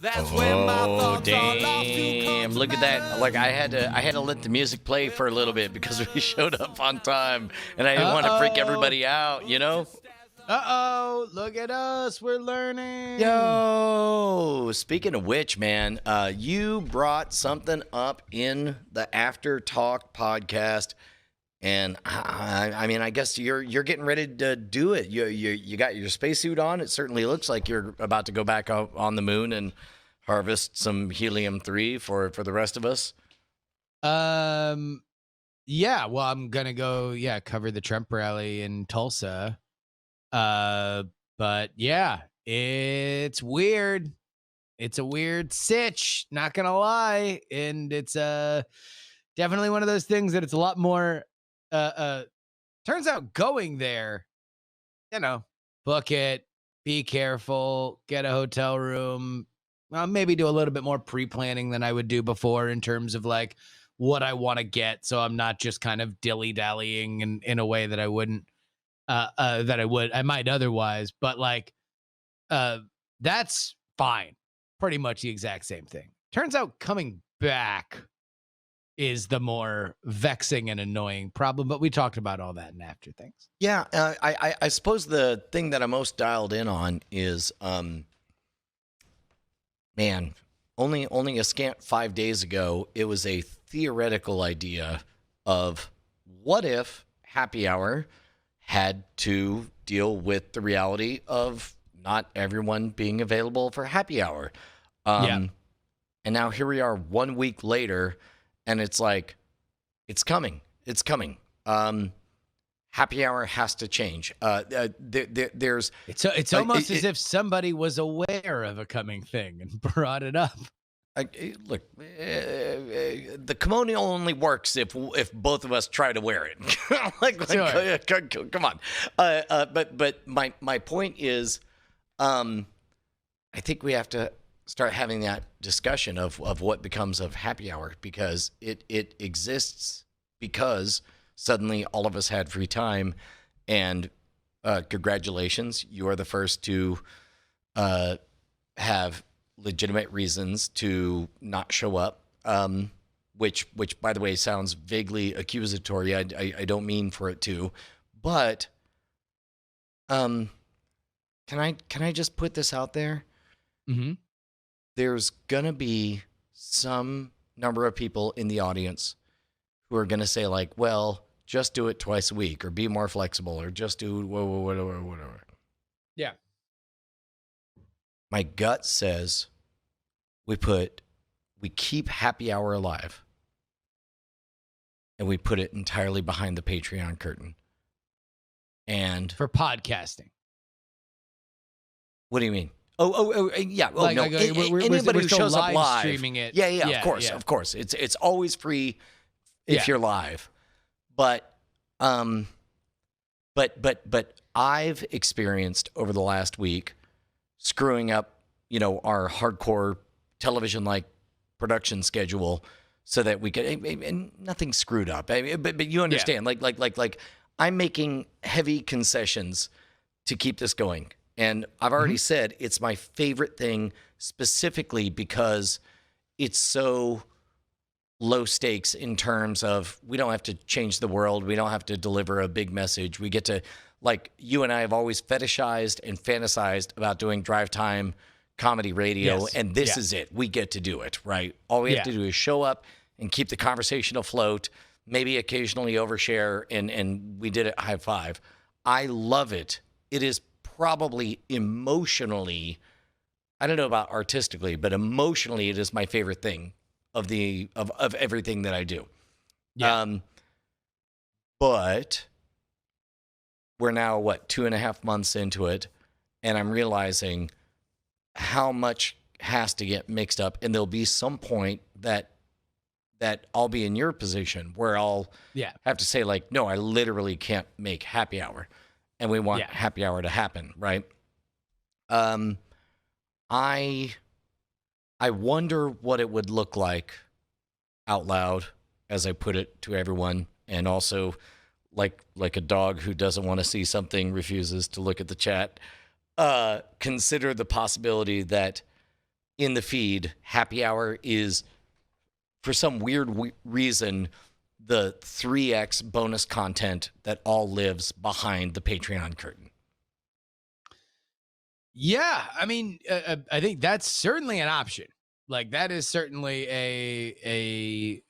Oh damn! Look at that! Like I had to let the music play for a little bit because we showed up on time, and I didn't want to freak everybody out. You know. Look at us. We're learning. Yo, speaking of which, man, you brought something up in the After Talk podcast, and I mean, I guess you're getting ready to do it. You got your spacesuit on. It certainly looks like you're about to go back out on the moon and harvest some helium-3 for the rest of us. Yeah. Well, I'm gonna go. Yeah, cover the Trump rally in Tulsa. But yeah, it's weird. It's a weird sitch, not gonna lie. And it's definitely one of those things that it's a lot more turns out going there, book it, be careful, get a hotel room, maybe do a little bit more pre-planning than I would do before in terms of like what I want to get, so I'm not just kind of dilly-dallying in a way that I wouldn't I might otherwise, but like that's fine. Pretty much the exact same thing. Turns out coming back is the more vexing and annoying problem, but we talked about all that in After Things. Yeah, I suppose the thing that I'm most dialed in on is, man, only a scant 5 days ago, it was a theoretical idea of what if Happy Hour had to deal with the reality of not everyone being available for Happy Hour. And now here we are 1 week later, and it's like, it's coming. It's coming. Happy Hour has to change. There's it's almost as if somebody was aware of a coming thing and brought it up. Look, the kimono only works if both of us try to wear it. Sure. Come on. But my point is, I think we have to start having that discussion of what becomes of Happy Hour, because it exists because suddenly all of us had free time, and congratulations, you are the first to have legitimate reasons to not show up, which by the way sounds vaguely accusatory. I don't mean for it to, but can I just put this out there? Mm-hmm. There's gonna be some number of people in the audience who are gonna say like, well, just do it twice a week, or be more flexible, or just do whatever. Yeah. My gut says we keep Happy Hour alive, and we put it entirely behind the Patreon curtain. And for podcasting. What do you mean? Oh, yeah. Oh, like, no. Anybody who shows up live, streaming it. Yeah, of course. It's always free if you're live. But I've experienced over the last week screwing up, our hardcore television-like production schedule so that we could, and nothing screwed up. But you understand, like I'm making heavy concessions to keep this going. And I've already said it's my favorite thing, specifically because it's so low stakes in terms of we don't have to change the world. We don't have to deliver a big message. We get to, like, you and I have always fetishized and fantasized about doing drive time comedy radio. Yes. And this is it. We get to do it, right? All we have to do is show up and keep the conversation afloat, maybe occasionally overshare, and we did it high five. I love it. It is probably emotionally, I don't know about artistically, but emotionally, it is my favorite thing of everything that I do. Yeah. But we're now 2.5 months into it, and I'm realizing how much has to get mixed up, and there'll be some point that I'll be in your position where I'll have to say, like, no, I literally can't make Happy Hour, and we want Happy Hour to happen, right? I wonder what it would look like out loud as I put it to everyone, and also like a dog who doesn't want to see something refuses to look at the chat. Consider the possibility that in the feed, Happy Hour is, for some weird reason, the 3x bonus content that all lives behind the Patreon curtain. Yeah, I mean, I think that's certainly an option. Like that is certainly I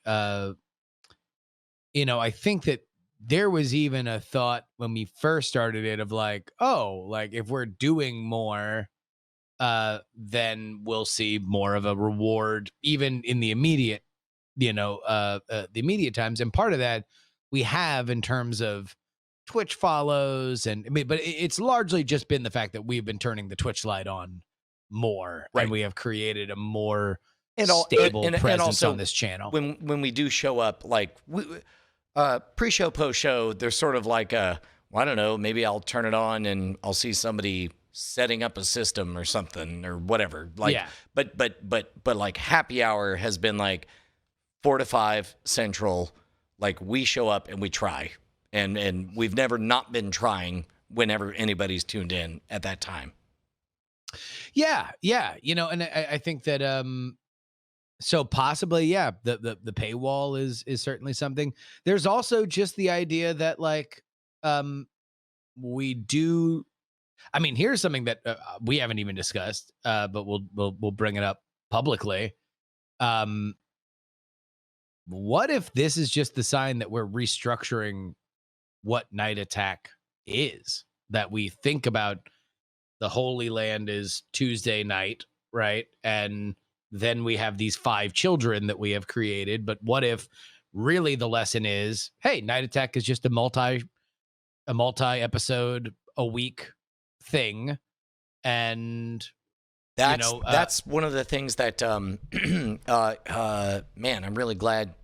think that there was even a thought when we first started it of like, oh, like if we're doing more, then we'll see more of a reward even in the immediate, the immediate times. And part of that we have in terms of Twitch follows, and I mean, but it's largely just been the fact that we've been turning the Twitch light on more, and Right. we have created a more And stable presence also, on this channel. when we do show up, like pre-show, post-show, there's sort of like I don't know, maybe I'll turn it on and I'll see somebody setting up a system or something or whatever. Like, Yeah. but like Happy Hour has been like 4 to 5 Central. Like we show up and we try, and we've never not been trying whenever anybody's tuned in at that time. Yeah, and I think that so possibly, yeah, the paywall is certainly something. There's also just the idea that like we do. I mean, here's something that we haven't even discussed, but we'll bring it up publicly. What if this is just the sign that we're restructuring what Night Attack is? That we think about the Holy Land is Tuesday night, right? And then we have these 5 children that we have created. But what if really the lesson is, hey, Night Attack is just a multi episode a week thing, and that's one of the things that man, I'm really glad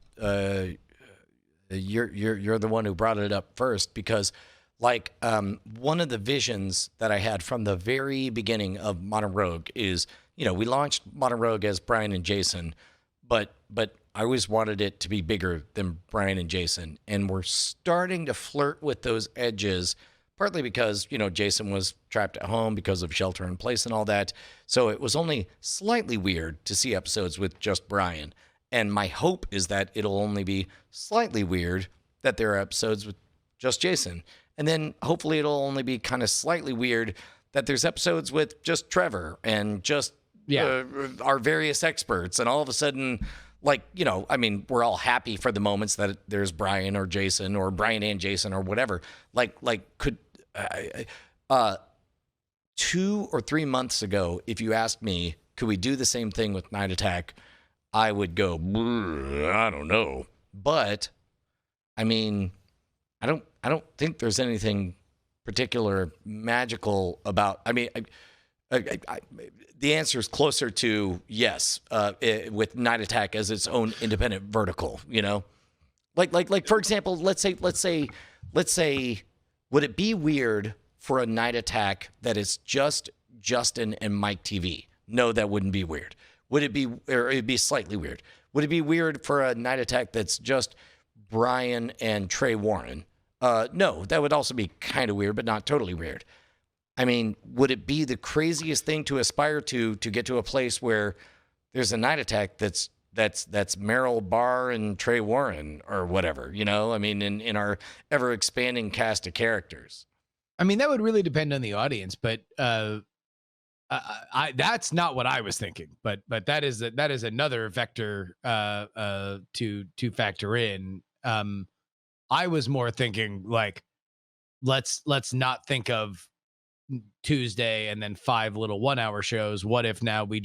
you're the one who brought it up first, because like one of the visions that I had from the very beginning of Modern Rogue is, we launched Modern Rogue as Brian and Jason, but I always wanted it to be bigger than Brian and Jason, and we're starting to flirt with those edges, partly because, Jason was trapped at home because of shelter in place and all that. So it was only slightly weird to see episodes with just Brian. And my hope is that it'll only be slightly weird that there are episodes with just Jason. And then hopefully it'll only be kind of slightly weird that there's episodes with just Trevor and just our various experts. And all of a sudden, like, I mean, we're all happy for the moments that there's Brian or Jason or Brian and Jason or whatever. Like could 2 or 3 months ago, if you asked me, could we do the same thing with Night Attack, I would go, I don't know. But I mean, I don't think there's anything particular magical about. I mean, the answer is closer to yes, with Night Attack as its own independent vertical. Like for example, let's say, would it be weird for a Night Attack that is just Justin and Mike TV? No, that wouldn't be weird. Would it be, or it'd be slightly weird? Would it be weird for a Night Attack that's just Brian and Trey Warren? No, that would also be kind of weird, but not totally weird. I mean, would it be the craziest thing to aspire to get to a place where there's a Night Attack that's Merrill Barr and Trey Warren or whatever, I mean, in our ever expanding cast of characters. I mean, that would really depend on the audience, but that's not what I was thinking. But that is another vector to factor in. I was more thinking like, let's not think of Tuesday and then 5 little 1-hour shows. What if now we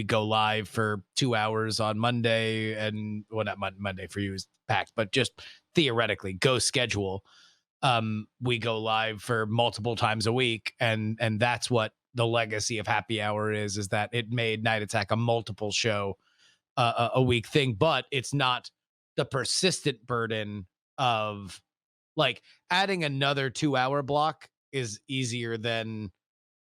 go live for 2 hours on Monday, and not Monday for you is packed, but just theoretically go schedule. We go live for multiple times a week, and that's what the legacy of Happy Hour is that it made Night Attack a multiple show a week thing, but it's not the persistent burden of like adding another 2-hour block is easier than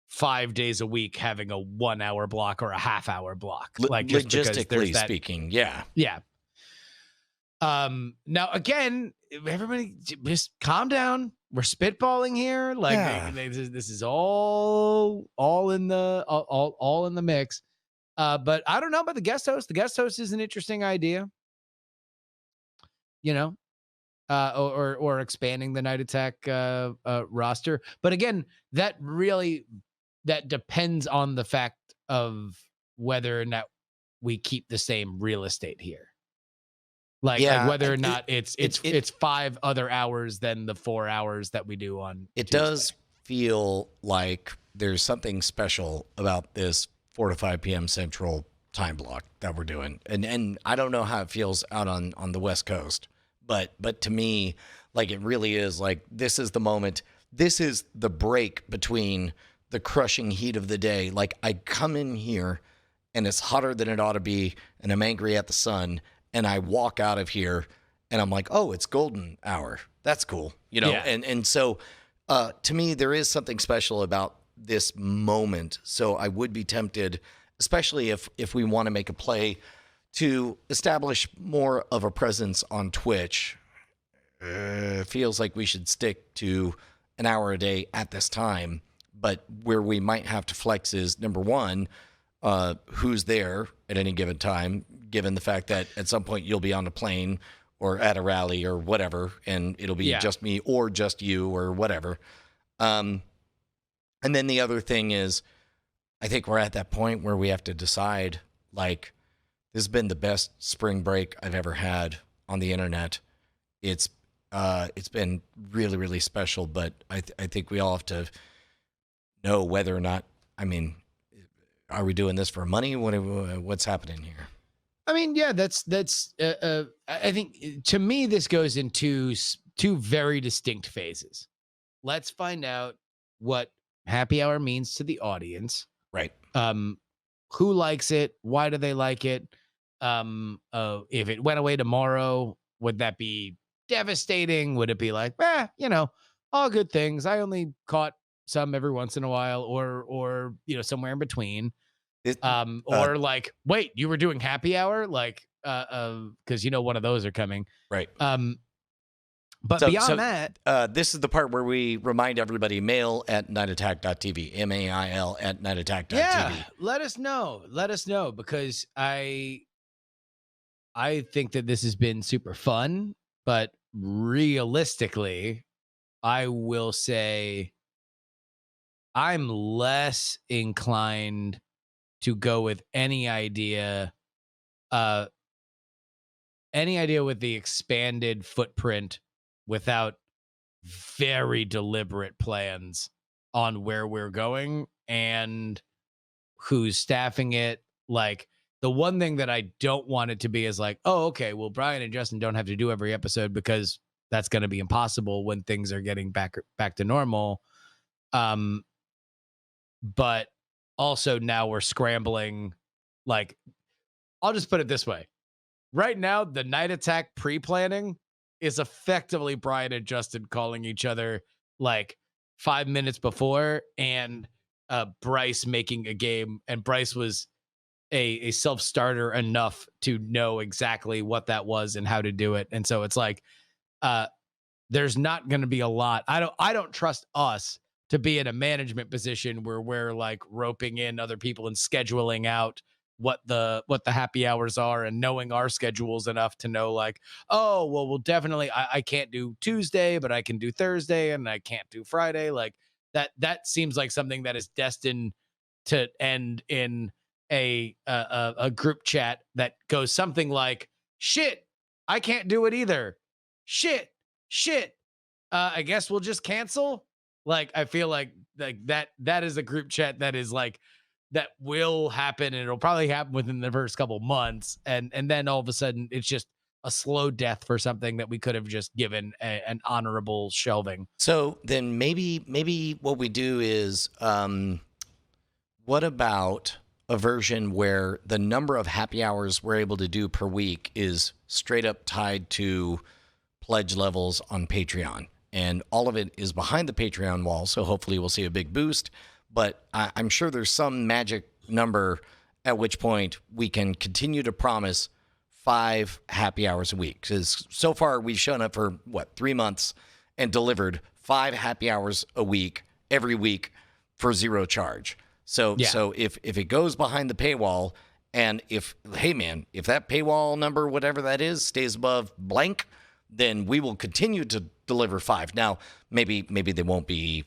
5 days a week having a 1-hour block or a half-hour block. Like just logistically speaking, yeah. Now again, everybody just calm down. We're spitballing here. Like this is all in the mix. But I don't know about the guest host. The guest host is an interesting idea, you know, or expanding the Night Attack roster. But again, that depends on the fact of whether or not we keep the same real estate here. Like Yeah, whether or not it's it 5 other hours than the 4 hours that we do on it Tuesday. does feel like there's something special about this 4 to 5 p.m. Central time block that we're doing, and I don't know how it feels out on the West Coast, but to me, like it really is like this is the moment. This is the break between the crushing heat of the day. Like I come in here and it's hotter than it ought to be, and I'm angry at the sun, and I walk out of here and I'm like, oh, it's golden hour. That's cool, Yeah. And so to me, there is something special about this moment. So I would be tempted, especially if we want to make a play to establish more of a presence on Twitch. It feels like we should stick to an hour a day at this time. But where we might have to flex is number one, who's there at any given time, given the fact that at some point you'll be on a plane or at a rally or whatever, and it'll be Yeah. just me or just you or whatever. And then the other thing is, I think we're at that point where we have to decide, like, this has been the best spring break I've ever had on the internet. It's been really, really special, but I think we all have to know whether or not, I mean, are we doing this for money? What's happening here? I mean, yeah, that's I think to me this goes in two very distinct phases. Let's find out what happy hour means to the audience. Right. Who likes it? Why do they like it? If it went away tomorrow, would that be devastating? Would it be like, all good things? I only caught some every once in a while, or somewhere in between. It, Or like, wait, you were doing happy hour, like, because one of those are coming. right. But So- beyond so- that, This is the part where we remind everybody, mail at nightattack.tv, MAIL at nightattack.tv. yeah, let us know because I think that this has been super fun, but realistically, I will say I'm less inclined to go with any idea with the expanded footprint without very deliberate plans on where we're going and who's staffing it. Like, the one thing that I don't want it to be is like, oh, okay, well, Brian and Justin don't have to do every episode because that's going to be impossible when things are getting back to normal. But also now we're scrambling. Like, I'll just put it this way. Right now, the Night Attack pre-planning is effectively Brian and Justin calling each other like 5 minutes before, and Bryce making a game. And Bryce was a self-starter enough to know exactly what that was and how to do it. And so it's like, there's not going to be a lot. I don't trust us to be in a management position where we're like roping in other people and scheduling out what the happy hours are and knowing our schedules enough to know like, oh, well, we'll definitely, I can't do Tuesday, but I can do Thursday, and I can't do Friday. Like that seems like something that is destined to end in a group chat that goes something like, shit, I can't do it either. Shit. I guess we'll just cancel. Like, I feel like that is a group chat that is like, that will happen, and it'll probably happen within the first couple months. And then all of a sudden it's just a slow death for something that we could have just given an honorable shelving. So then maybe what we do is, what about a version where the number of happy hours we're able to do per week is straight up tied to pledge levels on Patreon, and all of it is behind the Patreon wall. So hopefully we'll see a big boost, but I'm sure there's some magic number at which point we can continue to promise 5 happy hours a week. Because so far we've shown up for 3 months and delivered 5 happy hours a week every week for 0 charge. So Yeah. so if it goes behind the paywall, and if that paywall number, whatever that is, stays above blank, then we will continue to deliver 5. Now, maybe they won't be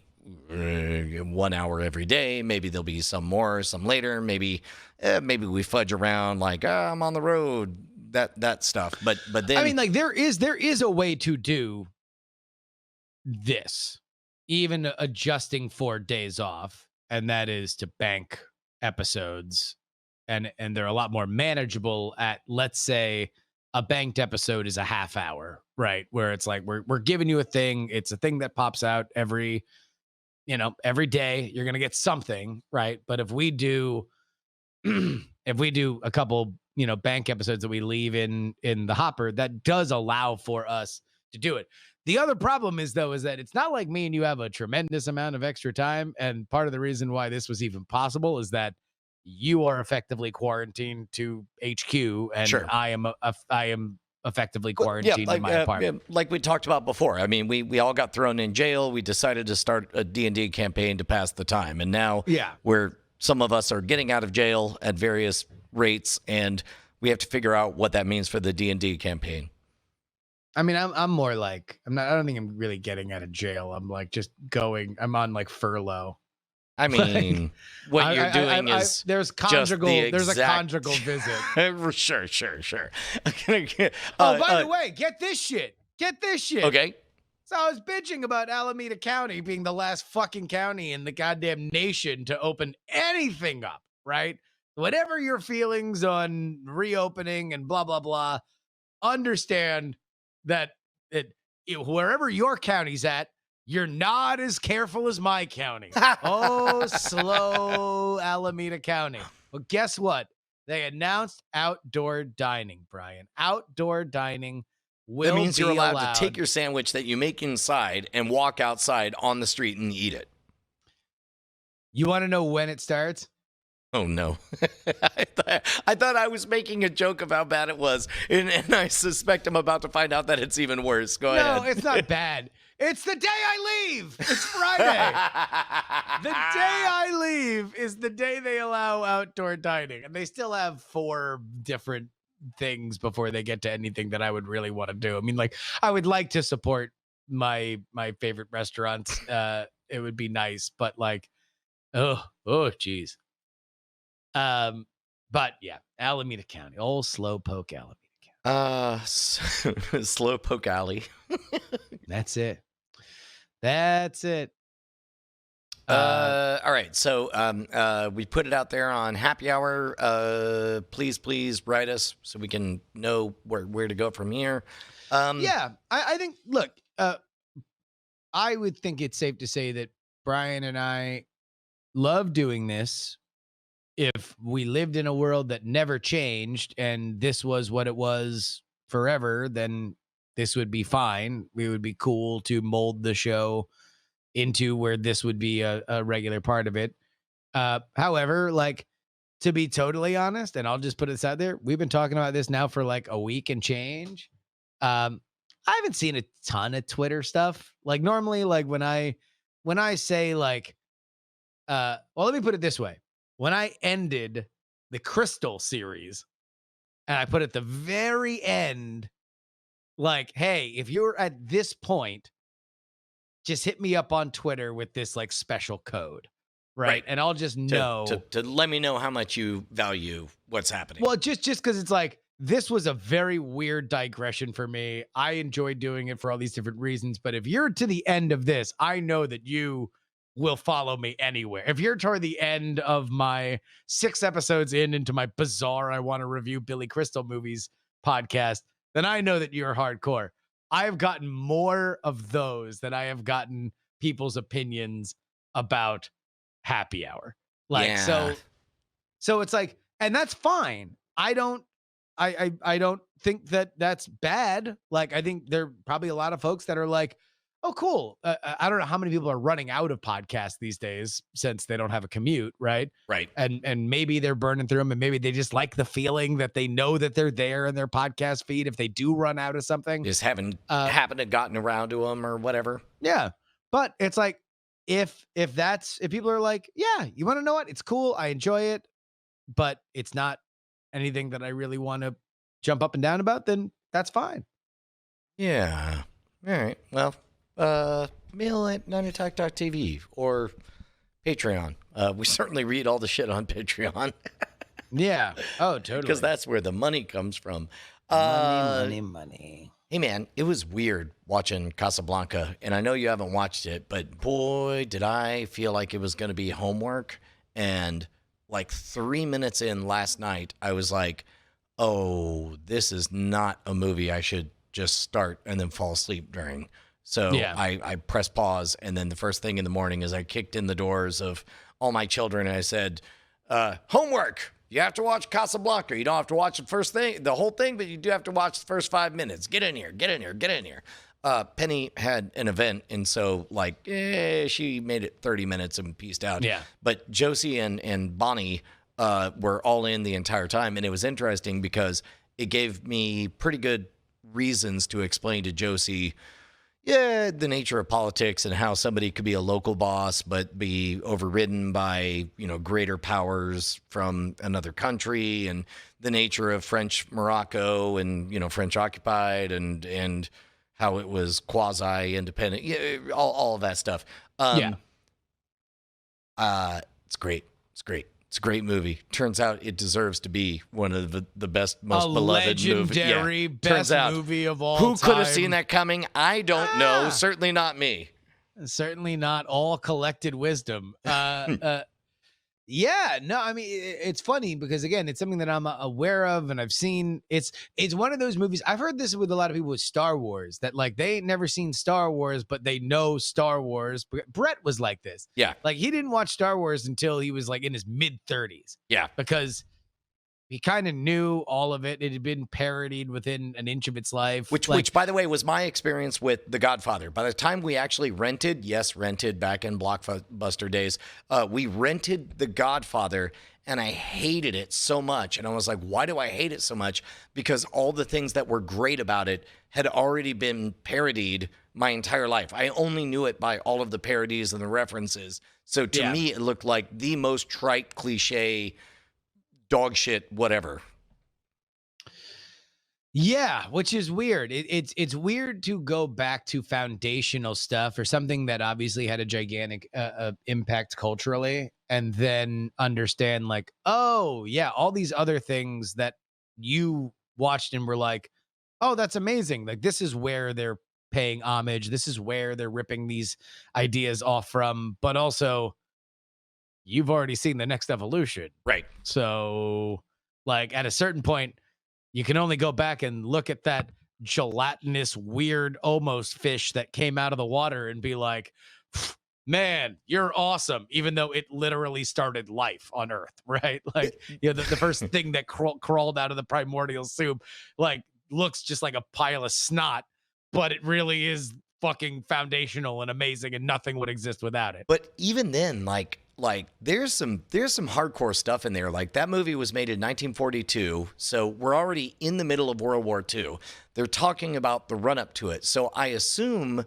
1 hour every day. Maybe there'll be some more, some later. Maybe we fudge around like I'm on the road, that stuff. But then I mean, like there is a way to do this, even adjusting for days off, and that is to bank episodes, and they're a lot more manageable at, let's say, a banked episode is a half hour, right? Where it's like we're giving you a thing. It's a thing that pops out every day. You're gonna get something, right? But if we do a couple, bank episodes that we leave in the hopper, that does allow for us to do it. The other problem is that it's not like me and you have a tremendous amount of extra time. And part of the reason why this was even possible is that you are effectively quarantined to HQ, and Sure. I am effectively Yeah, quarantined in my apartment. like we talked about before. I mean, we all got thrown in jail. We decided to start a D&D campaign to pass the time, and now Yeah. some of us are getting out of jail at various rates, and we have to figure out what that means for the D&D campaign. I mean, I'm more like, I don't think I'm really getting out of jail. I'm like just I'm on like furlough. I mean, what you're doing is there's just the there's a exact- conjugal visit. Sure. Oh, by the way, get this shit. Okay. So I was bitching about Alameda County being the last fucking county in the goddamn nation to open anything up, right? Whatever your feelings on reopening and blah, blah, blah, understand that wherever your county's at, you're not as careful as my county. Oh, slow Alameda County. Well, guess what? They announced outdoor dining, Brian. Outdoor dining will That means be you're allowed to take your sandwich that you make inside and walk outside on the street and eat it. You want to know when it starts? Oh, no. I thought I was making a joke of how bad it was, and I suspect I'm about to find out that it's even worse. Go ahead. No, it's not bad. It's the day I leave. It's Friday. The day I leave is the day they allow outdoor dining. And they still have 4 different things before they get to anything that I would really want to do. I mean, like, I would like to support my favorite restaurants. It would be nice, but like, geez. But yeah, Alameda County, old slowpoke Alameda County. Slowpoke Alley. That's it. All right. So we put it out there on Happy Hour. Please write us so we can know where to go from here. Yeah, I think, look, I would think it's safe to say that Brian and I love doing this. If we lived in a world that never changed and this was what it was forever, then this would be fine. We would be cool to mold the show into where this would be a regular part of it. However, like, to be totally honest, and I'll just put this out there, we've been talking about this now for like a week and change. I haven't seen a ton of Twitter stuff. Like, normally, like when I say like, well, let me put it this way. When I ended the Crystal series and I put at the very end, like, hey, if you're at this point, just hit me up on Twitter with this like special code. Right. And I'll just know to let me know how much you value what's happening. Well, just because it's like, this was a very weird digression for me. I enjoyed doing it for all these different reasons. But if you're to the end of this, I know that you will follow me anywhere. If you're toward the end of my 6 episodes into my bizarre I want to review Billy Crystal movies podcast, then I know that you're hardcore. I've gotten more of those than I have gotten people's opinions about Happy Hour. Like, yeah. so it's like, and that's fine. I don't think that that's bad. Like, I think there are probably a lot of folks that are like, oh, cool. I don't know how many people are running out of podcasts these days since they don't have a commute, right? Right. And maybe they're burning through them, and maybe they just like the feeling that they know that they're there in their podcast feed if they do run out of something. Just haven't happened to gotten around to them or whatever. Yeah. But it's like, if people are like, yeah, you want to know what? It's cool. I enjoy it, but it's not anything that I really want to jump up and down about, then that's fine. Yeah. All right. Well, mail at nineattack.tv or Patreon. We certainly read all the shit on Patreon Yeah. Oh, totally. because that's where the money comes from. Money. Hey, man, it was weird watching Casablanca, and I know you haven't watched it, but boy, did I feel like it was going to be homework. And like 3 minutes in last night, I was like, oh, this is not a movie I should just start and then fall asleep during. So Yeah. I pressed pause, and then the first thing in the morning is I kicked in the doors of all my children, and I said, homework. You have to watch Casablanca. You don't have to watch the whole thing, but you do have to watch the first 5 minutes. Get in here. Penny had an event, and so she made it 30 minutes and peaced out. Yeah. But Josie and Bonnie were all in the entire time, and it was interesting because it gave me pretty good reasons to explain to Josie, the nature of politics and how somebody could be a local boss but be overridden by, greater powers from another country, and the nature of French Morocco and, French occupied and how it was quasi independent. Yeah, all of that stuff. Yeah. It's great. It's a great movie. Turns out it deserves to be one of the best, most beloved movies. Legendary best movie of all Who time. could have seen that coming? I don't know. Certainly not me. Certainly not all collected wisdom. Yeah, no, I mean, it's funny because again, it's something that I'm aware of and I've seen. It's one of those movies. I've heard this with a lot of people with Star Wars, that like they ain't never seen Star Wars, but they know Star Wars. Brett was like this. Yeah. Like he didn't watch Star Wars until he was like in his mid 30s. Yeah. Because he kind of knew all of it. It had been parodied within an inch of its life. Which, by the way, was my experience with The Godfather. By the time we actually rented back in Blockbuster days, we rented The Godfather, and I hated it so much. And I was like, why do I hate it so much? Because all the things that were great about it had already been parodied my entire life. I only knew it by all of the parodies and the references. So to me, it looked like the most trite cliche dog shit, whatever. Yeah, which is weird. It's weird to go back to foundational stuff or something that obviously had a gigantic impact culturally, and then understand like, oh yeah, all these other things that you watched and were like, oh, that's amazing. Like this is where they're paying homage. This is where they're ripping these ideas off from. But also, you've already seen the next evolution. Right. So like at a certain point, you can only go back and look at that gelatinous, weird, almost fish that came out of the water and be like, man, you're awesome. Even though it literally started life on Earth, right? Like, the first thing that crawled out of the primordial soup, like looks just like a pile of snot, but it really is fucking foundational and amazing, and nothing would exist without it. But even then, like there's some hardcore stuff in there. Like that movie was made in 1942, so we're already in the middle of World War II. They're talking about the run up to it. So I assume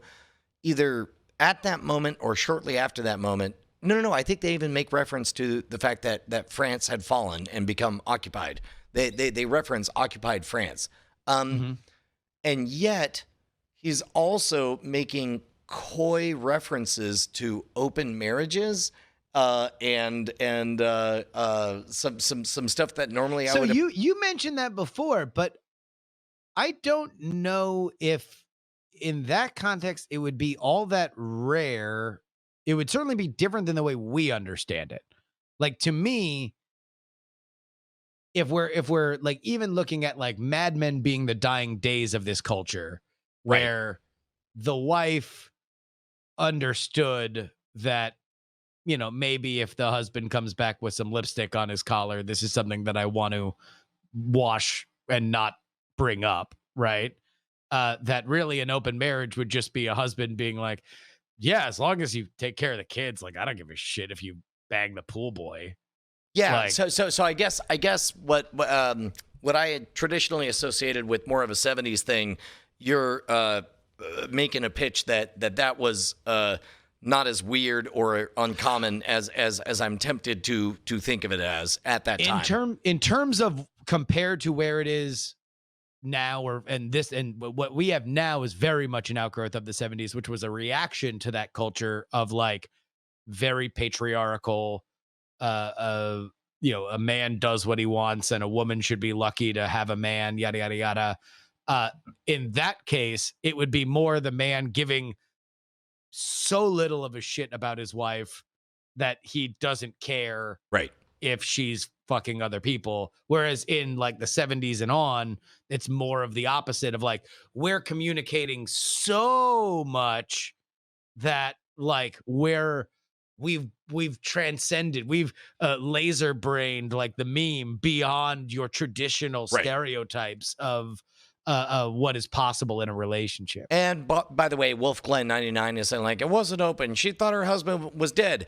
either at that moment or shortly after that moment. No. I think they even make reference to the fact that France had fallen and become occupied. They reference occupied France. And yet he's also making coy references to open marriages. And some stuff that normally I would. So you mentioned that before, but I don't know if in that context it would be all that rare. It would certainly be different than the way we understand it. Like to me, if we're like even looking at like Mad Men being the dying days of this culture, where the wife understood that, maybe if the husband comes back with some lipstick on his collar, this is something that I want to wash and not bring up, right? That really an open marriage would just be a husband being like, yeah, as long as you take care of the kids, like I don't give a shit if you bang the pool boy. Yeah. Like, so I guess what I had traditionally associated with more of a 70s thing, you're making a pitch that was not as weird or uncommon as I'm tempted to think of it as at that time. In terms of compared to where it is now, and what we have now is very much an outgrowth of the 70s, which was a reaction to that culture of like very patriarchal, a man does what he wants and a woman should be lucky to have a man, yada yada yada. In that case, it would be more the man giving so little of a shit about his wife that he doesn't care Right. if she's fucking other people. Whereas in like the 70s and on, it's more of the opposite of like, we're communicating so much that like we've transcended, we've laser brained like the meme beyond your traditional Right. stereotypes of what is possible in a relationship. And by the way, Wolf Glen 99 is saying like, it wasn't open. She thought her husband was dead.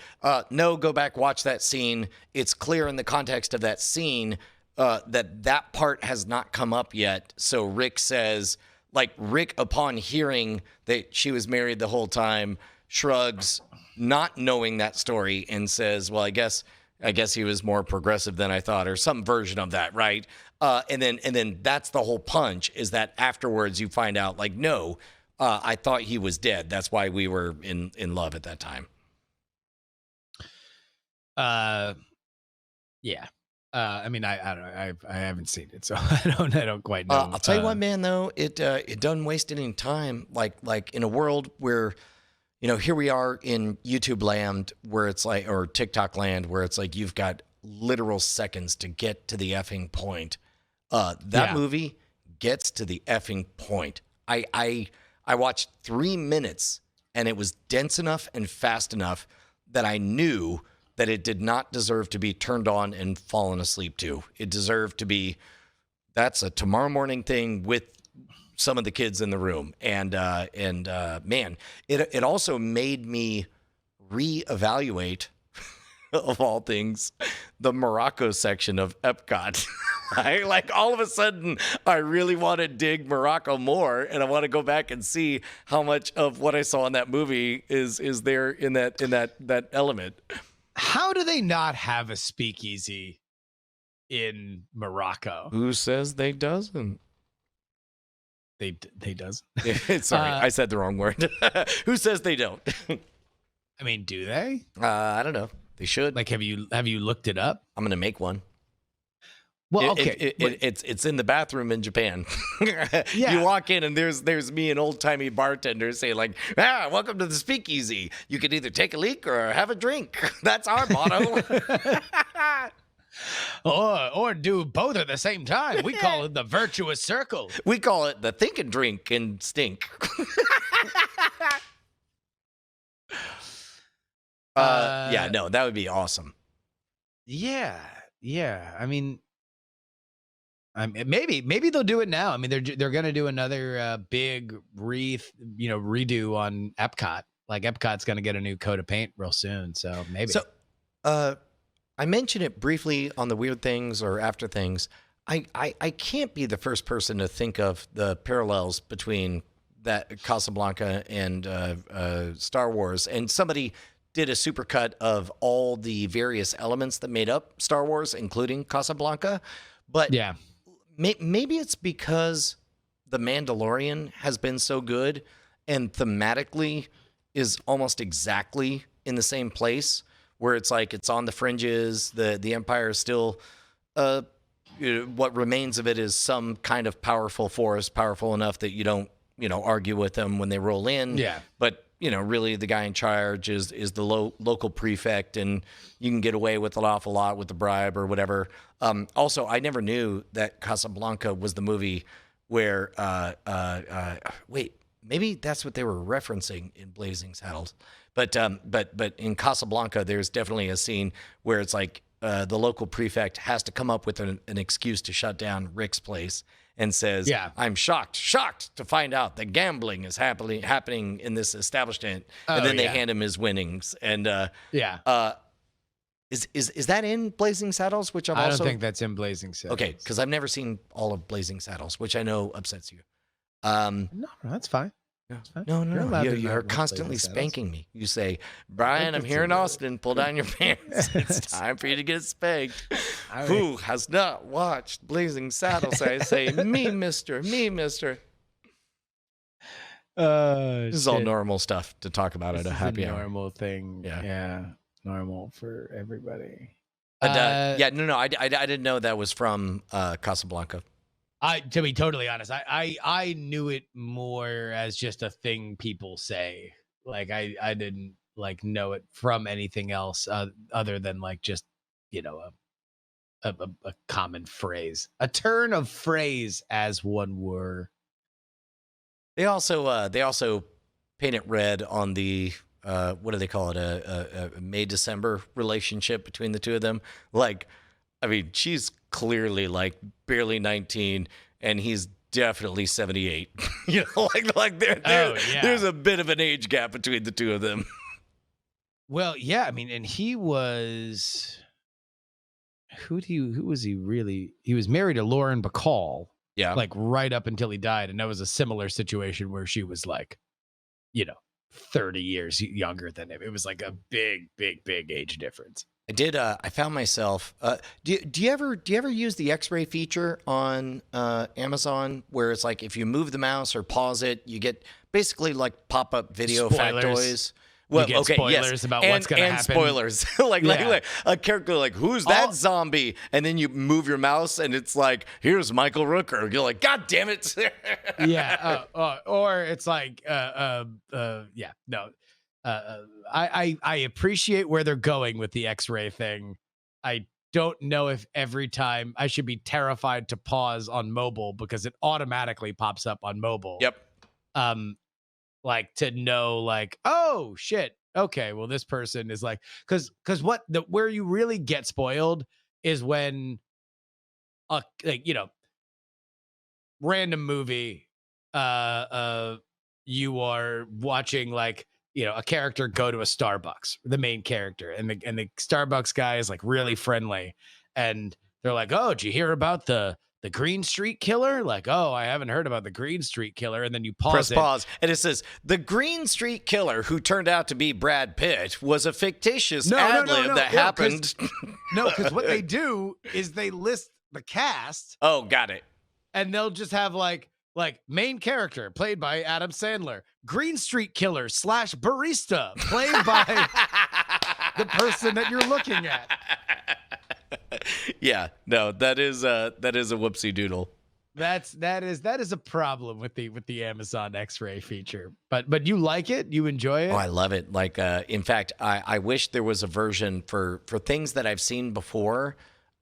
No, go back, watch that scene. It's clear in the context of that scene that part has not come up yet. So Rick says, like Rick, upon hearing that she was married the whole time, shrugs, not knowing that story, and says, well, I guess he was more progressive than I thought, or some version of that, right? And then that's the whole punch, is that afterwards you find out like, no, I thought he was dead. That's why we were in love at that time. Yeah. I mean, I don't know. I haven't seen it, so I don't quite know. I'll tell you what, man, though, it doesn't waste any time. Like in a world where, here we are in YouTube land where it's like, or TikTok land where it's like you've got literal seconds to get to the effing point. That movie gets to the effing point. I watched 3 minutes and it was dense enough and fast enough that I knew that it did not deserve to be turned on and fallen asleep to. It deserved to be, that's a tomorrow morning thing with some of the kids in the room. And man, it also made me reevaluate, of all things, the Morocco section of Epcot. Like all of a sudden, I really want to dig Morocco more, and I want to go back and see how much of what I saw in that movie is there in that element. How do they not have a speakeasy in Morocco? Who says they doesn't? They doesn't. Sorry, I said the wrong word. Who says they don't? I mean, do they? I don't know. They should. Like, have you looked it up? I'm gonna make one. Well, okay. It's in the bathroom in Japan. Yeah. You walk in and there's me, an old timey bartender, saying like, welcome to the speakeasy. You can either take a leak or have a drink. That's our motto. Or do both at the same time. We call it the virtuous circle. We call it the think and drink and stink. Yeah, no, that would be awesome. Yeah. I mean, maybe they'll do it now. I mean, they're going to do another big redo on Epcot. Like Epcot's going to get a new coat of paint real soon, so maybe. So, I mentioned it briefly on the Weird Things or After Things. I can't be the first person to think of the parallels between that Casablanca and Star Wars. And somebody did a supercut of all the various elements that made up Star Wars, including Casablanca. But yeah, maybe it's because The Mandalorian has been so good and thematically is almost exactly in the same place, where it's like it's on the fringes. The Empire is still, what remains of it is some kind of powerful force, powerful enough that you don't, argue with them when they roll in. Yeah. But, really the guy in charge is the local prefect, and you can get away with an awful lot with the bribe or whatever. Also, I never knew that Casablanca was the movie where, wait, maybe that's what they were referencing in Blazing Saddles. But in Casablanca, there's definitely a scene where it's like the local prefect has to come up with an excuse to shut down Rick's place, and says, I'm shocked to find out that gambling is happening in this establishment. And then they hand him his winnings. And is that in Blazing Saddles? Which I don't think that's in Blazing Saddles. Okay, because I've never seen all of Blazing Saddles, which I know upsets you. No, that's fine. No, You're allowed to You're not play constantly the saddles. spanking me. You say, Brian, I'm that's here in a- Austin. Pull down your pants. It's time for you to get spanked. All right. Who has not watched Blazing Saddles? I say, me, mister, me, mister. This is all normal stuff to talk about at a happy hour. Normal thing. Yeah. Yeah. Normal for everybody. But, no, I didn't know that was from Casablanca. To be totally honest, I knew it more as just a thing people say. Like I didn't like know it from anything else other than like just, you know, a common phrase, a turn of phrase, as one were. They also paint it red on the what do they call it, a May-December relationship between the two of them. Like, I mean, she's clearly like barely 19 and he's definitely 78. You know, like there's a bit of an age gap between the two of them. Well, yeah, I mean, and he was who was he really? He was married to Lauren Bacall. Yeah. Like right up until he died. And that was a similar situation where she was like, you know, 30 years younger than him. It was like a big age difference. I found myself, do you ever use the X-ray feature on Amazon where it's like if you move the mouse or pause it, you get basically like pop-up video Spoilers. factoids? Well, you get spoilers about what's going to happen. And spoilers. like a character like, who's that zombie? And then you move your mouse and it's like, here's Michael Rooker. You're like, God damn it. Yeah. Or it's like, I appreciate where they're going with the X-ray thing. I don't know if every time I should be terrified to pause on mobile because it automatically pops up on mobile. Yep. Like to know like, oh shit. Okay. Well, this person is like, cause where you really get spoiled is when random movie, you are watching like, you know, a character go to a Starbucks, the main character, and the Starbucks guy is like really friendly. And they're like, oh, did you hear about the Green Street Killer? Like, oh, I haven't heard about the Green Street Killer. And then you pause, and it says the Green Street Killer, who turned out to be Brad Pitt, was a fictitious ad-lib that happened. No, because what they do is they list the cast. Oh, got it. And they'll just have like main character played by Adam Sandler, Green Street Killer / barista played by the person that you're looking at. Yeah, no, that is a whoopsie doodle. That is a problem with the Amazon X-ray feature. But you like it? You enjoy it? Oh, I love it. Like, in fact, I wish there was a version for things that I've seen before.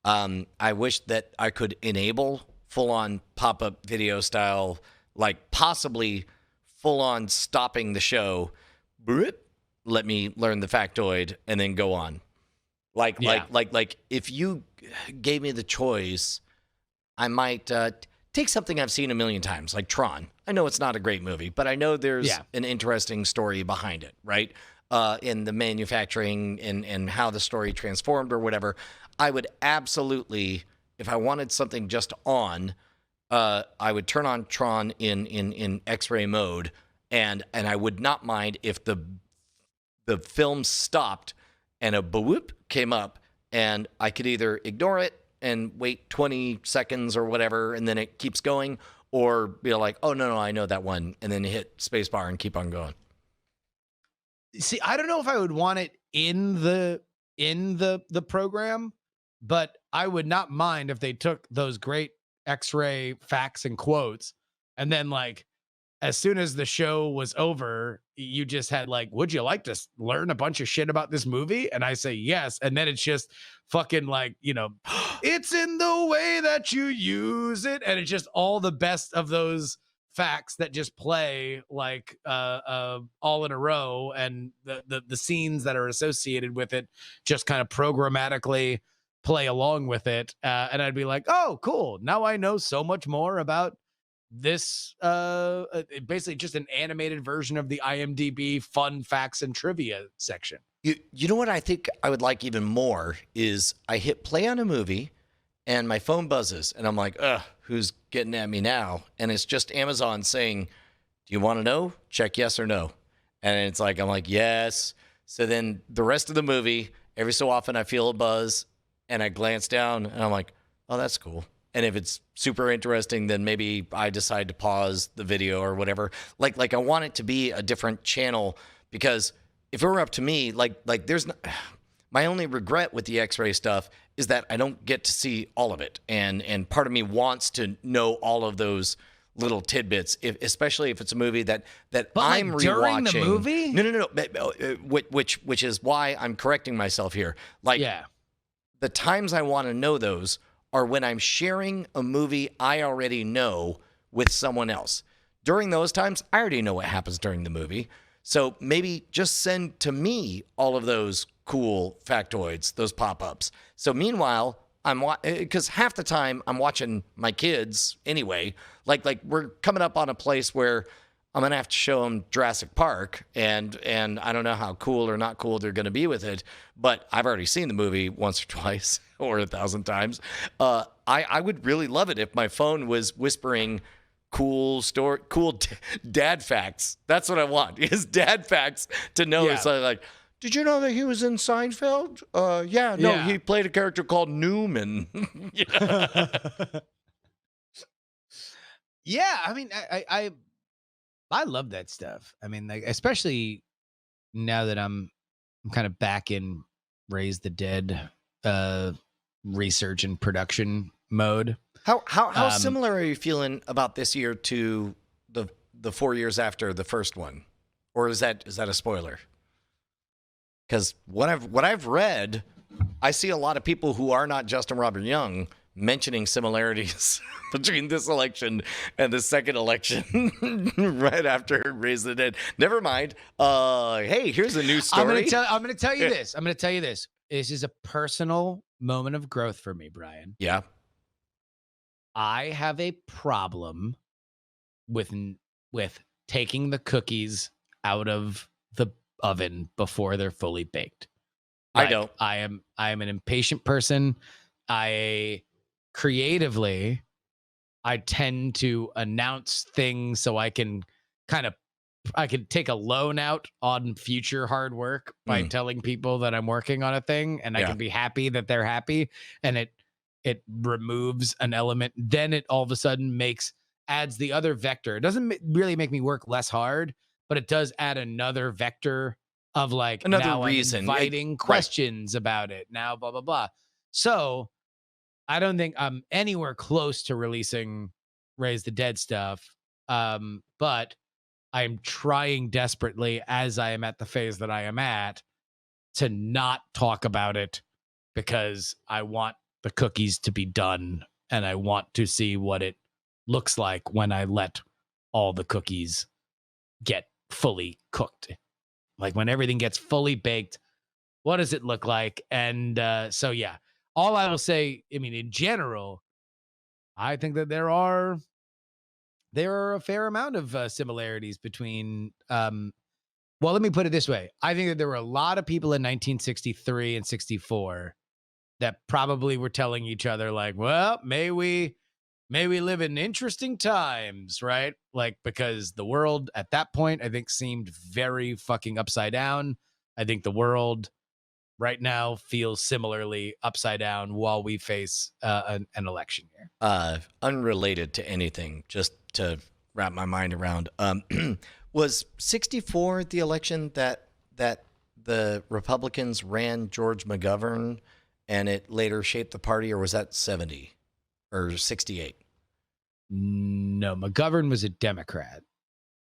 I wish that I could enable full-on pop-up video style, like possibly full-on stopping the show. Let me learn the factoid and then go on. Like if you gave me the choice, I might take something I've seen a million times, like Tron. I know it's not a great movie, but I know there's an interesting story behind it, right? In the manufacturing and how the story transformed or whatever. I would absolutely, if I wanted something just on, I would turn on Tron in X-ray mode, and I would not mind if the film stopped and a boop came up, and I could either ignore it and wait 20 seconds or whatever, and then it keeps going, or be like, oh, no, I know that one, and then hit spacebar and keep on going. See, I don't know if I would want it in the program, but I would not mind if they took those great X-ray facts and quotes, and then like, as soon as the show was over, you just had like, would you like to learn a bunch of shit about this movie? And I say yes. And then it's just fucking like, you know, it's in the way that you use it. And it's just all the best of those facts that just play like all in a row. And the scenes that are associated with it just kind of programmatically play along with it. And I'd be like, oh, cool. Now I know so much more about this basically just an animated version of the IMDb fun facts and trivia section. You know what I think I would like even more is I hit play on a movie and my phone buzzes and I'm like, ugh, who's getting at me now? And it's just Amazon saying, Do you want to know? Check yes or no. And it's like, I'm like, yes. So then the rest of the movie, every so often I feel a buzz and I glance down and I'm like, oh, that's cool. And if it's super interesting, then maybe I decide to pause the video or whatever. Like I want it to be a different channel, because if it were up to me, like there's no, my only regret with the X-ray stuff is that I don't get to see all of it. And part of me wants to know all of those little tidbits, especially if it's a movie that But I'm like during the rewatching. movie? No. Which is why I'm correcting myself here. Like, Yeah. the times I want to know those are when I'm sharing a movie I already know with someone else. During those times, I already know what happens during the movie. So maybe just send to me all of those cool factoids, those pop-ups. So meanwhile, because half the time I'm watching my kids anyway. Like we're coming up on a place where I'm gonna have to show them Jurassic Park, and I don't know how cool or not cool they're gonna be with it, but I've already seen the movie once or twice or 1,000 times. I would really love it if my phone was whispering cool dad facts. That's what I want, is dad facts to know. Yeah. It's like, did you know that he was in Seinfeld? Yeah, no, Yeah. he played a character called Newman. Yeah, I mean, I love that stuff. I mean, like, especially now that I'm kind of back in Raise the Dead research and production mode. How similar are you feeling about this year to the 4 years after the first one, or is that a spoiler? Because what I've read, I see a lot of people who are not Justin Robert Young mentioning similarities between this election and the second election right after Raise the Dead. Never mind. Hey, here's a new story. I'm gonna tell you this. I'm gonna tell you this. This is a personal moment of growth for me, Brian. Yeah. I have a problem with taking the cookies out of the oven before they're fully baked. I don't. I am an impatient person. Creatively, I tend to announce things so I can take a loan out on future hard work by telling people that I'm working on a thing, and I can be happy that they're happy, and it removes an element. Then it all of a sudden adds the other vector. It doesn't really make me work less hard, but it does add another vector of like Another now reason. I'm inviting questions about it. Now blah blah blah. So I don't think I'm anywhere close to releasing Raise the Dead stuff. But I'm trying desperately, as I am at the phase that I am at, to not talk about it, because I want the cookies to be done and I want to see what it looks like when I let all the cookies get fully cooked. Like when everything gets fully baked, what does it look like? And so, yeah, all I will say, I mean, in general, I think that there are a fair amount of similarities between, well, let me put it this way. I think that there were a lot of people in 1963 and 64 that probably were telling each other like, well, may we live in interesting times, right? Like, because the world at that point, I think, seemed very fucking upside down. I think the world right now feels similarly upside down while we face an election here. Unrelated to anything, just to wrap my mind around, was 64 the election that the Republicans ran George McGovern and it later shaped the party, or was that 70 or 68? No, McGovern was a Democrat.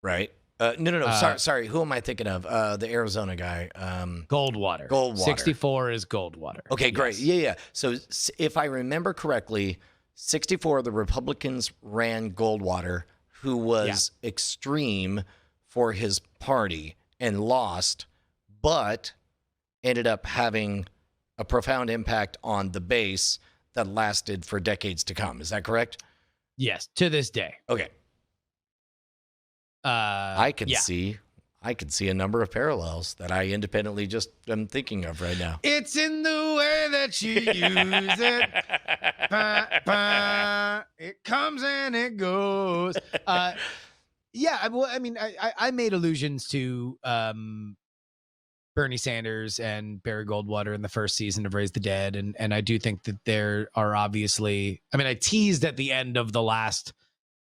Right. No. Sorry. Who am I thinking of? The Arizona guy. Goldwater. 64 is Goldwater. Okay, great. Yes. Yeah. So if I remember correctly, 64, the Republicans ran Goldwater, who was extreme for his party and lost, but ended up having a profound impact on the base that lasted for decades to come. Is that correct? Yes, to this day. Okay. I can see a number of parallels that I independently just am thinking of right now. It's in the way that you use it. Bah, bah. It comes and it goes. Yeah, I mean, I made allusions to Bernie Sanders and Barry Goldwater in the first season of Raise the Dead, and I do think that there are obviously. I mean, I teased at the end of the last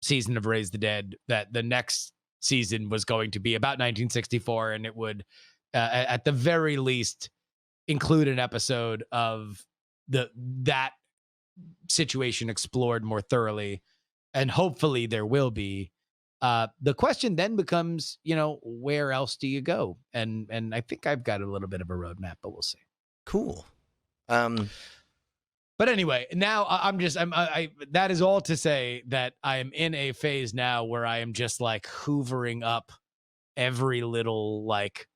season of Raise the Dead that the next season was going to be about 1964, and it would, at the very least, include an episode of that situation explored more thoroughly, and hopefully there will be. The question then becomes, where else do you go? And I think I've got a little bit of a roadmap, but we'll see. Cool. But anyway, now that is all to say that I am in a phase now where I am just like hoovering up every little like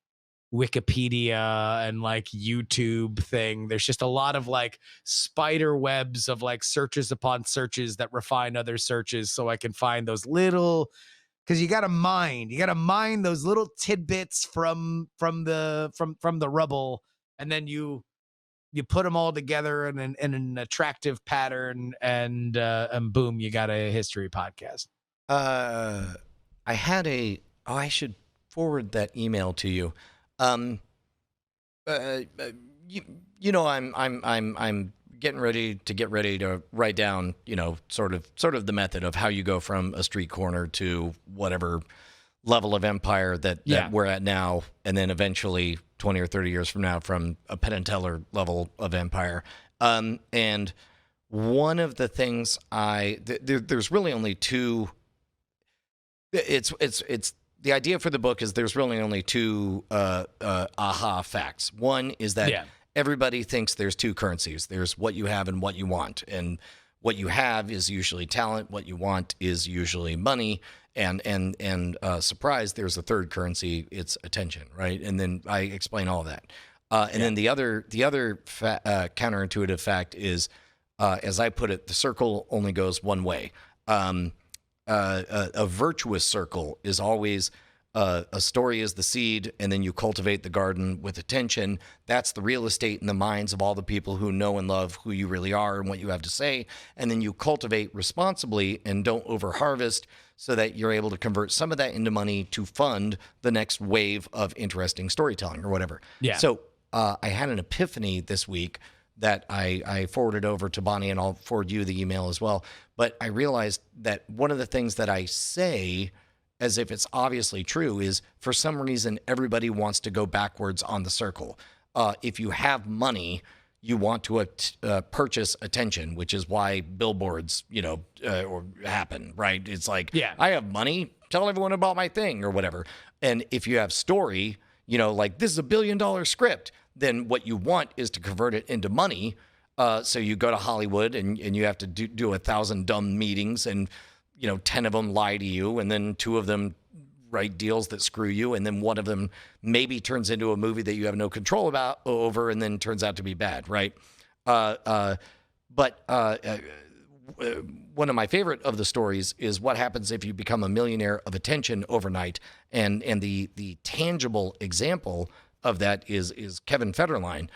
Wikipedia and like YouTube thing. There's just a lot of like spider webs of like searches upon searches that refine other searches so I can find those little, because you got to mine those little tidbits from the rubble, and then you put them all together in an attractive pattern, and boom, you got a history podcast. I had I should forward that email to you. I'm getting ready to write down, sort of the method of how you go from a street corner to whatever level of empire that we're at now, and then eventually 20 or 30 years from now from a Penn and Teller level of empire. And one of the things there's really only two. It's the idea for the book is there's really only two aha facts. One is that everybody thinks there's two currencies. There's what you have and what you want. And what you have is usually talent. What you want is usually money. And surprise, there's a third currency. It's attention, right? And then I explain all that. And then the other counterintuitive fact is, as I put it, the circle only goes one way. A virtuous circle is always a story is the seed, and then you cultivate the garden with attention. That's the real estate in the minds of all the people who know and love who you really are and what you have to say. And then you cultivate responsibly and don't overharvest, so that you're able to convert some of that into money to fund the next wave of interesting storytelling or whatever. Yeah. So I had an epiphany this week that I forwarded over to Bonnie, and I'll forward you the email as well. But I realized that one of the things that I say, as if it's obviously true, is for some reason everybody wants to go backwards on the circle. If you have money, you want to purchase attention, which is why billboards, happen, right? It's like, I have money, tell everyone about my thing or whatever. And if you have story, like this is $1 billion script, then what you want is to convert it into money. So you go to Hollywood and you have to do 1,000 dumb meetings, and 10 of them lie to you, and then 2 of them write deals that screw you, and then one of them maybe turns into a movie that you have no control over, and then turns out to be bad, right? But one of my favorite of the stories is what happens if you become a millionaire of attention overnight, and the tangible example of that is Kevin Federline.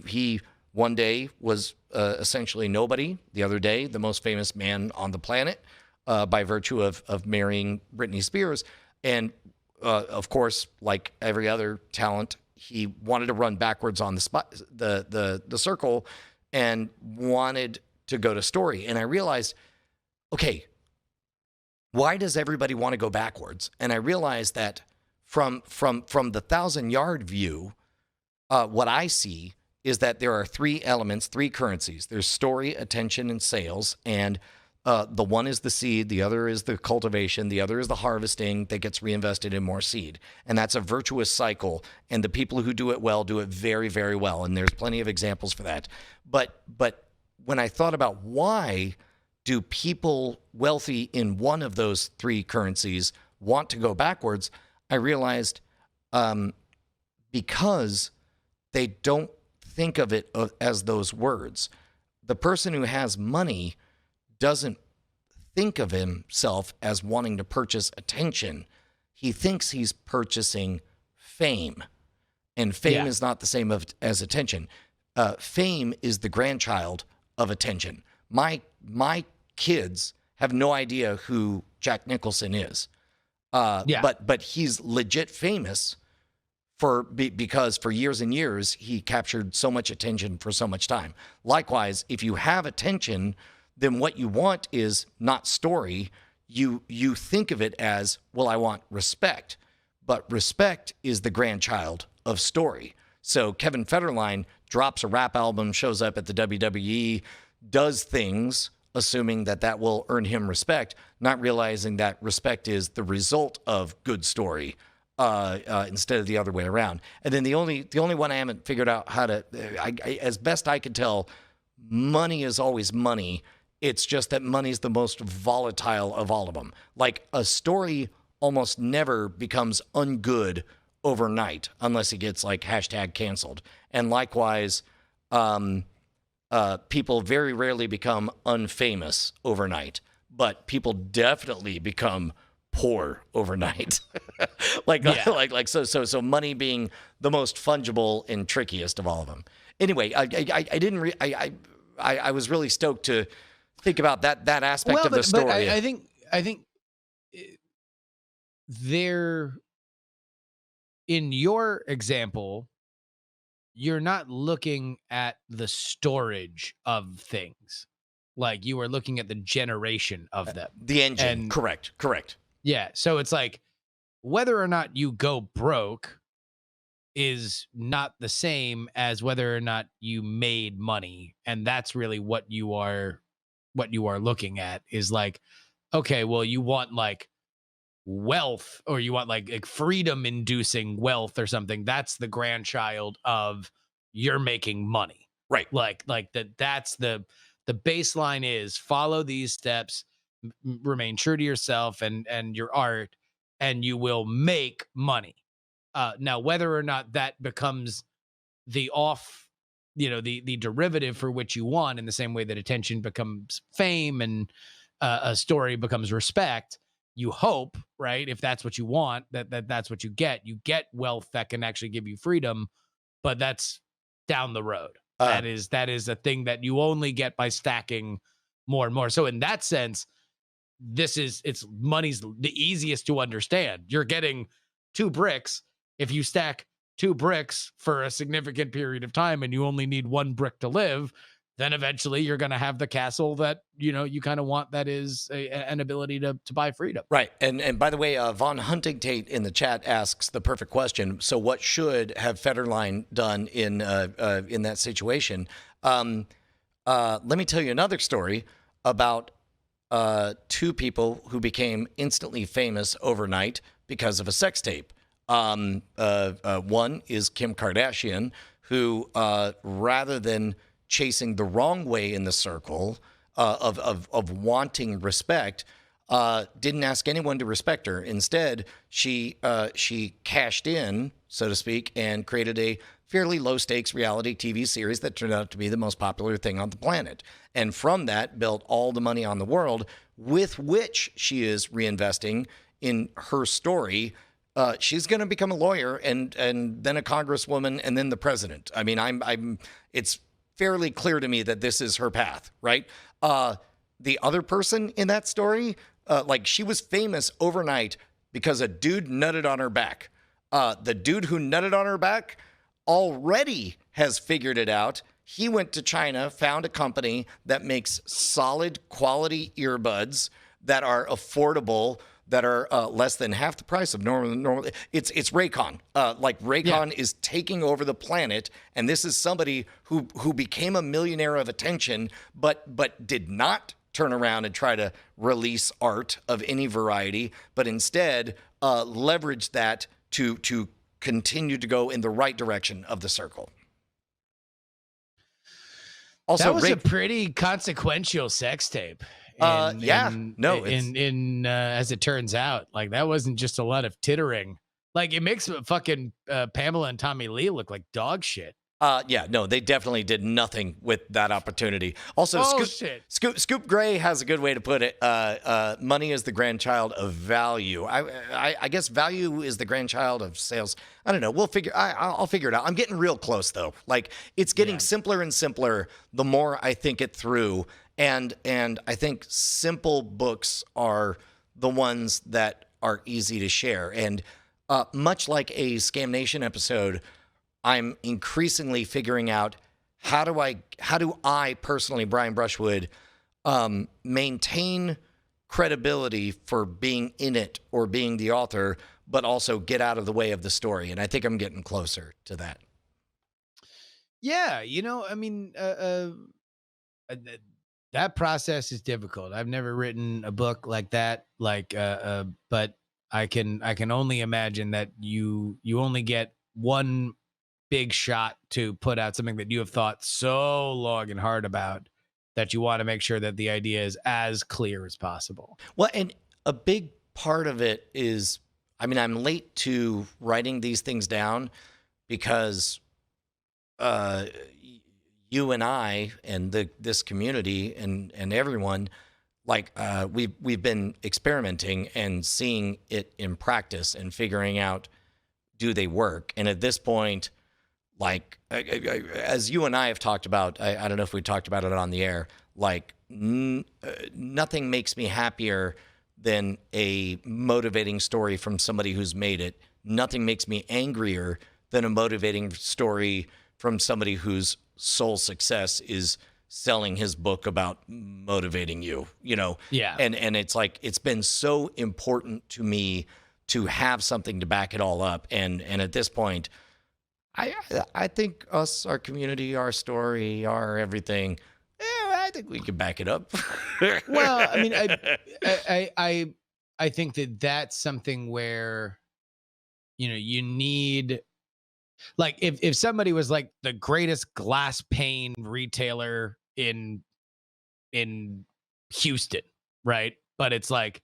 He one day was essentially nobody. The other day, the most famous man on the planet, by virtue of marrying Britney Spears. And of course, like every other talent, he wanted to run backwards on the circle, and wanted to go to story. And I realized, okay, why does everybody want to go backwards? And I realized that from the 1,000-yard view, what I see is that there are 3 elements, 3 currencies. There's story, attention, and sales. And the one is the seed, the other is the cultivation, the other is the harvesting that gets reinvested in more seed. And that's a virtuous cycle. And the people who do it well do it very, very well. And there's plenty of examples for that. But when I thought about why do people wealthy in one of those 3 currencies want to go backwards, I realized because they don't think of it as those words. The person who has money doesn't think of himself as wanting to purchase attention. He thinks he's purchasing fame, and fame is not the same as attention. Fame is the grandchild of attention. My kids have no idea who Jack Nicholson is. Yeah. But he's legit famous because for years and years he captured so much attention for so much time. Likewise, if you have attention, then what you want is not story. You think of it as, well, I want respect. But respect is the grandchild of story. So Kevin Federline drops a rap album, shows up at the WWE, does things, assuming that will earn him respect, not realizing that respect is the result of good story instead of the other way around. And then the only one I haven't figured out how to, as best I can tell, money is always money. It's just that money is the most volatile of all of them. Like a story almost never becomes ungood overnight unless it gets like hashtag canceled. And likewise, people very rarely become unfamous overnight, but people definitely become poor overnight. So money being the most fungible and trickiest of all of them. Anyway, I was really stoked to think about that aspect of the story. But I think there, in your example, you're not looking at the storage of things. Like you are looking at the generation of them. The engine. And correct. yeah. So it's like whether or not you go broke is not the same as whether or not you made money. And that's really what you are looking at is like, okay, well, you want like wealth or you want like freedom inducing wealth or something. That's the grandchild of you're making money. Right. Like that's the baseline is follow these steps, remain true to yourself and your art, and you will make money. Now, whether or not that becomes the the derivative for which you want, in the same way that attention becomes fame and a story becomes respect, you hope, right? If that's what you want, that's what you get. You get wealth that can actually give you freedom, but that's down the road. That is a thing that you only get by stacking more and more. So in that sense, money's the easiest to understand. You're getting 2 bricks. If you stack 2 bricks for a significant period of time and you only need 1 brick to live, then eventually you're going to have the castle that, you kind of want. That is an ability to buy freedom. Right. And by the way, Von Huntingtate in the chat asks the perfect question. So what should have Federline done in that situation? Let me tell you another story about 2 people who became instantly famous overnight because of a sex tape. One is Kim Kardashian, who rather than chasing the wrong way in the circle of wanting respect, didn't ask anyone to respect her. Instead, she cashed in, so to speak, and created a fairly low-stakes reality TV series that turned out to be the most popular thing on the planet. And from that, built all the money on the world, with which she is reinvesting in her story. She's going to become a lawyer and then a congresswoman and then the president. I mean, it's fairly clear to me that this is her path, right? The other person in that story, she was famous overnight because a dude nutted on her back. The dude who nutted on her back already has figured it out. He went to China, found a company that makes solid quality earbuds that are affordable, that are less than half the price of normal. It's Raycon. Raycon is taking over the planet, and this is somebody who became a millionaire of attention, but did not turn around and try to release art of any variety, but instead leveraged that to continue to go in the right direction of the circle. Also, that was a pretty consequential sex tape. As it turns out, like that wasn't just a lot of tittering. Like it makes fucking Pamela and Tommy Lee look like dog shit. They definitely did nothing with that opportunity. Also, Scoop Gray has a good way to put it. Money is the grandchild of value. I guess value is the grandchild of sales. I don't know. I'll figure it out. I'm getting real close though. Like it's getting simpler and simpler the more I think it through. And I think simple books are the ones that are easy to share. And much like a Scam Nation episode, I'm increasingly figuring out how do I personally, Brian Brushwood, maintain credibility for being in it or being the author, but also get out of the way of the story. And I think I'm getting closer to that. Yeah, I mean, that process is difficult. I've never written a book like that, but I can only imagine that you only get one big shot to put out something that you have thought so long and hard about that you want to make sure that the idea is as clear as possible. Well, and a big part of it is, I mean, I'm late to writing these things down because you and I and this community and everyone, we've been experimenting and seeing it in practice and figuring out, do they work? And at this point, as you and I have talked about, I don't know if we talked about it on the air, nothing makes me happier than a motivating story from somebody who's made it. Nothing makes me angrier than a motivating story from somebody whose sole success is selling his book about motivating you, Yeah. And it's like, it's been so important to me to have something to back it all up. And at this point, I think us, our community, our story, our everything, I think we can back it up. Well, I mean, I think that that's something where, you need, like, if somebody was like the greatest glass pane retailer in Houston, right? But it's like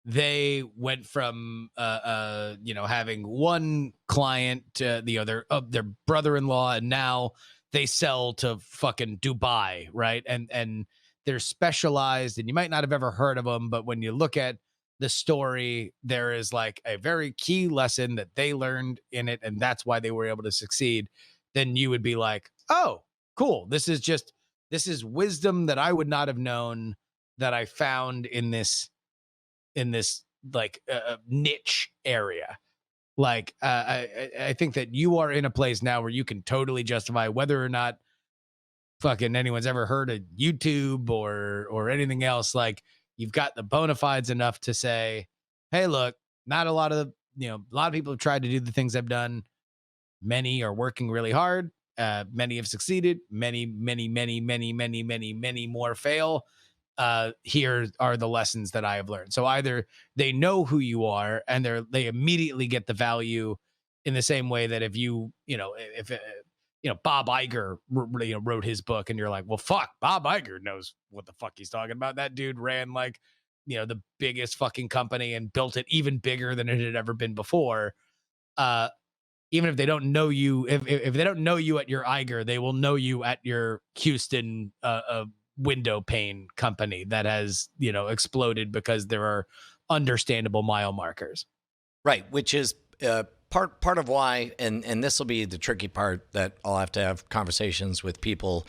they went from having one client to the other of their brother-in-law, and now they sell to fucking Dubai, right? And they're specialized, and you might not have ever heard of them, but when you look at the story, there is like a very key lesson that they learned in it, and that's why they were able to succeed. Then you would be like, oh, cool. This is wisdom that I would not have known, that I found in this niche area. I think that you are in a place now where you can totally justify whether or not fucking anyone's ever heard of YouTube or anything else. Like, you've got the bona fides enough to say, hey, look, not a lot of a lot of people have tried to do the things I've done. Many are working really hard. Many have succeeded. Many more fail. Here are the lessons that I have learned. So either they know who you are and they immediately get the value, in the same way that if Bob Iger wrote his book and you're like, well, fuck, Bob Iger knows what the fuck he's talking about. That dude ran the biggest fucking company and built it even bigger than it had ever been before. Even if they don't know you, if they don't know you at your Iger, they will know you at your Houston window pane company that has exploded because there are understandable mile markers. Right, which is part of why, and this will be the tricky part, that I'll have to have conversations with people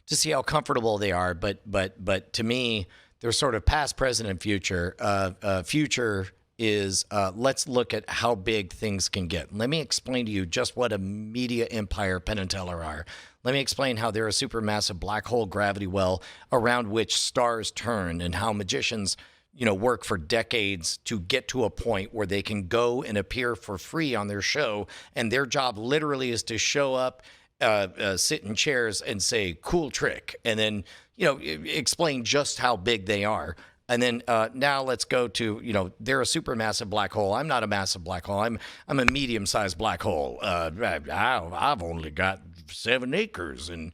to see how comfortable they are. But to me, there's sort of past, present, and future. Future is let's look at how big things can get. Let me explain to you just what a media empire Penn and Teller are. Let me explain how they're a supermassive black hole gravity well around which stars turn, and how magicians, work for decades to get to a point where they can go and appear for free on their show. And their job literally is to show up, sit in chairs and say, cool trick. And then, explain just how big they are. And then now let's go to, they're a supermassive black hole. I'm not a massive black hole. I'm a medium-sized black hole. I've only got 7 acres, and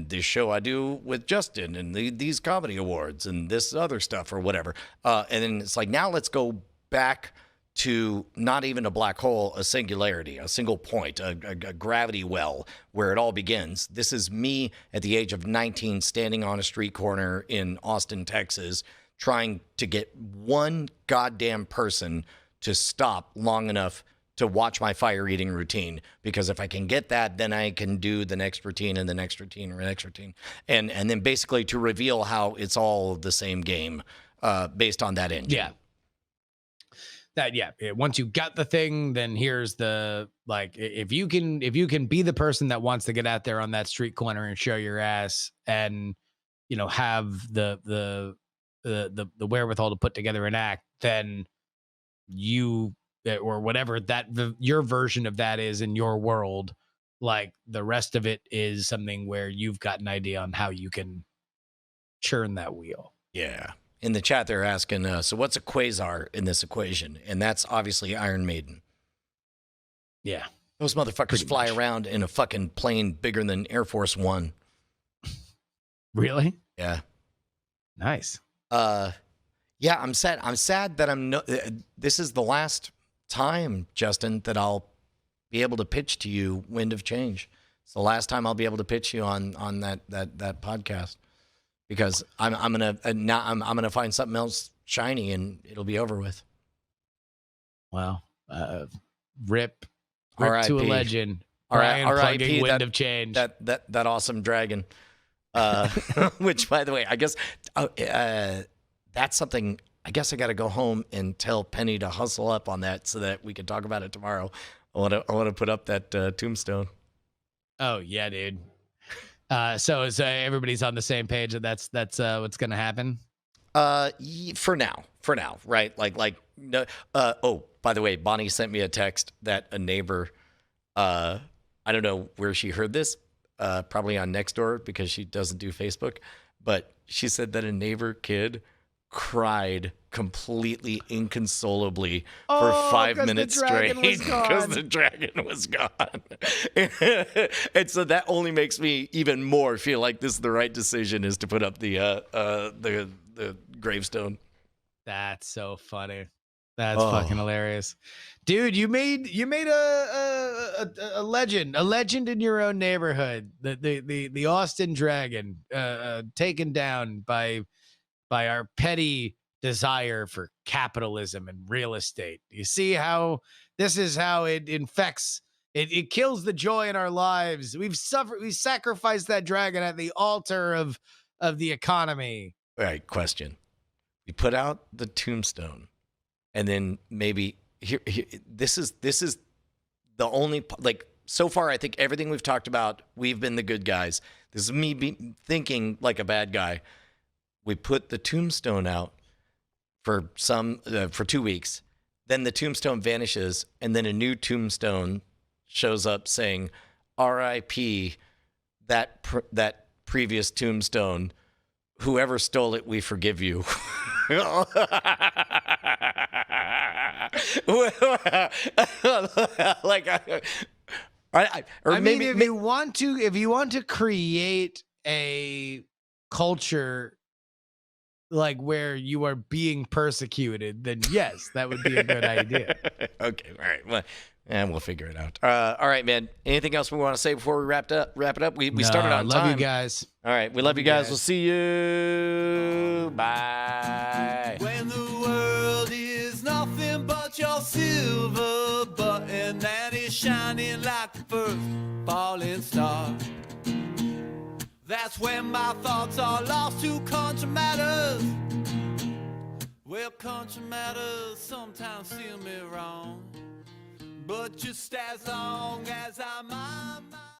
this show I do with Justin, and these comedy awards, and this other stuff or whatever. And then it's like, now let's go back to not even a black hole, a singularity, a single point, a gravity well where it all begins. This is me at the age of 19 standing on a street corner in Austin, Texas, trying to get one goddamn person to stop long enough to watch my fire eating routine, because if I can get that, then I can do the next routine and the next routine and the next routine, and then basically to reveal how it's all the same game based on that engine. Yeah. Once you got the thing, then here's the, like, if you can be the person that wants to get out there on that street corner and show your ass, and have the wherewithal to put together an act, then you, or whatever your version of that is in your world, like the rest of it is something where you've got an idea on how you can churn that wheel. Yeah. In the chat, they're asking, so what's a quasar in this equation? And that's obviously Iron Maiden. Yeah. Those motherfuckers Pretty fly much. around in a fucking plane bigger than Air Force One. Really? Yeah. Nice. Yeah, I'm sad. I'm sad that this is the last time, Justin, that I'll be able to pitch to you Wind of Change. It's the last time I'll be able to pitch you on that podcast, because I'm gonna find something else shiny and it'll be over with. Wow. Rip to a R.I.P. legend. Brian R.I.P. plugging Wind of Change. That awesome dragon. Which, by the way, I guess that's something. I guess I got to go home and tell Penny to hustle up on that so that we can talk about it tomorrow. I want to put up that tombstone. Oh yeah, dude. So everybody's on the same page that that's what's gonna happen. For now, right? Like no. Oh, by the way, Bonnie sent me a text that a neighbor. I don't know where she heard this. Probably on Nextdoor, because she doesn't do Facebook. But she said that a neighbor kid cried completely inconsolably for 5 minutes straight because the dragon was gone. And so that only makes me even more feel like this is the right decision, is to put up the gravestone. That's so funny. That's fucking hilarious, dude. You made a legend in your own neighborhood. The Austin Dragon, taken down by our petty desire for capitalism and real estate. You see how this is how it infects. It kills the joy in our lives. We sacrificed that dragon at the altar of the economy. All right, question. We put out the tombstone, and then maybe here this is the only, like, so far I think everything we've talked about, we've been the good guys. This is me thinking like a bad guy. We put the tombstone out for 2 weeks, then the tombstone vanishes, and then a new tombstone shows up saying, "R.I.P. that previous tombstone. Whoever stole it, we forgive you." Like, maybe if you want to create a culture like where you are being persecuted, then yes, that would be a good idea. Okay, all right. Well, and we'll figure it out. All right, man. Anything else we want to say before we wrap it up? We started on time. Love you guys. All right, we love you guys. We'll see you. Bye. When the world is nothing but your silver button that is shining like the first falling star, that's when my thoughts are lost to country matters. Well, country matters sometimes steer me wrong, but just as long as I'm on my